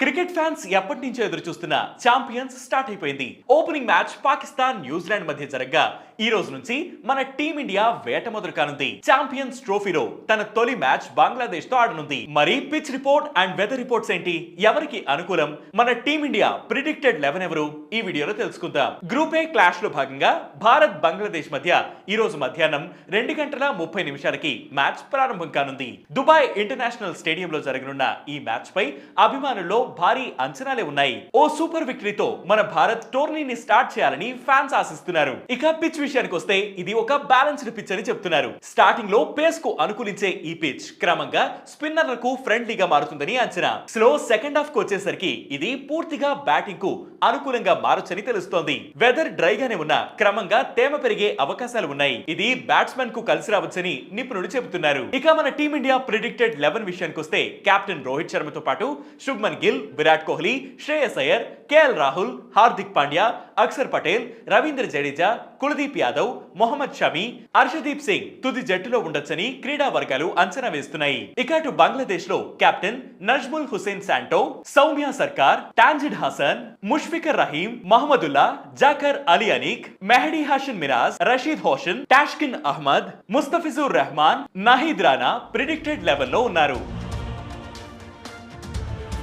Cricket fans ఎప్పటి నుంచో ఎదురు చూస్తున్న ఛాంపియన్స్ స్టార్ట్ అయిపోయింది. ఓపెనింగ్ మ్యాచ్ పాకిస్తాన్ న్యూజిలాండ్ మధ్య జరగగా ఈ రోజు నుంచి మన టీమిండియా వేట మొదలు కానుంది. ఛాంపియన్స్ ట్రోఫీలో తన తొలి మ్యాచ్ బంగ్లాదేశ్ తో ఆడనుంది. మరి pitch report and weather reports ఏంటి, ఎవరికి అనుకూలం, మన టీమిండియా ప్రిడిక్టెడ్ 11 ఎవరు, ఈ వీడియోలో తెలుసుకుందాం. గ్రూప్ ఏ క్లాష్ లో భాగంగా భారత్ బంగ్లాదేశ్ మధ్య ఈ రోజు మధ్యాహ్నం 2:30 మ్యాచ్ ప్రారంభం కానుంది. దుబాయ్ ఇంటర్నేషనల్ స్టేడియంలో జరగనున్న ఈ మ్యాచ్ పై అభిమానుల్లో భారీ అంచనాలే ఉన్నాయి. ఓ సూపర్ విక్టరీతో మన భారత్ టోర్నీని స్టార్ట్ చేయాలని ఫ్యాన్స్ ఆశిస్తున్నారు. ఇక పిచ్ విషయానికి వస్తే ఇది ఒక బ్యాలెన్స్డ్ పిచ్ అని చెప్తున్నారు. స్టార్టింగ్ లో పేస్ కు అనుకూలించే ఈ పిచ్ క్రమంగా స్పిన్నర్లకు ఫ్రెండ్లీగా మారుతుందని అంచనా. స్లో సెకండ్ హాఫ్ కు వచ్చేసరికి ఇది పూర్తిగా బ్యాటింగ్ కు అనుకూలంగా మారొచ్చని తెలుస్తోంది. వెదర్ డ్రైగానే ఉన్నా క్రమంగా తేమ పెరిగే అవకాశాలు ఉన్నాయి. ఇది బ్యాట్స్మెన్ కు కలిసి రావచ్చని నిపుణులు చెబుతున్నారు. ఇక మన టీమిండియా ప్రిడిక్టెడ్ 11 విషయానికి వస్తే కెప్టెన్ రోహిత్ శర్మతో పాటు శుభ్మన్ గిల్, విరాట్ కోహ్లీ, శ్రేయస్ అయ్యర్, కేఎల్ రాహుల్, హార్దిక్ పాండ్యా, అక్షర్ పటేల్, రవీంద్ర జడేజా, కుల్దీప్ యాదవ్, మొహమ్మద్ షమి, హర్షదీప్ సింగ్ తుది జట్టులో ఉండొచ్చని క్రీడా వర్గాలు అంచనా వేస్తున్నాయి. ఇక అటు బంగ్లాదేశ్ లో కెప్టెన్ నజ్ముల్ హుసేన్ శాంటో, సౌమ్య సర్కార్, టాంజిద్ హసన్, ముష్ఫికర్ రహీం, మహమ్మదుల్లా, జాకర్ అలీ అనిక్, మెహడీ హాషిన్ మిరాజ్, రషీద్ హోషన్, టాష్కిన్ అహ్మద్, ముస్తఫిజుర్ రెహమాన్, నాహిద్ రానా ప్రిడిక్టెడ్ 11 లో ఉన్నారు.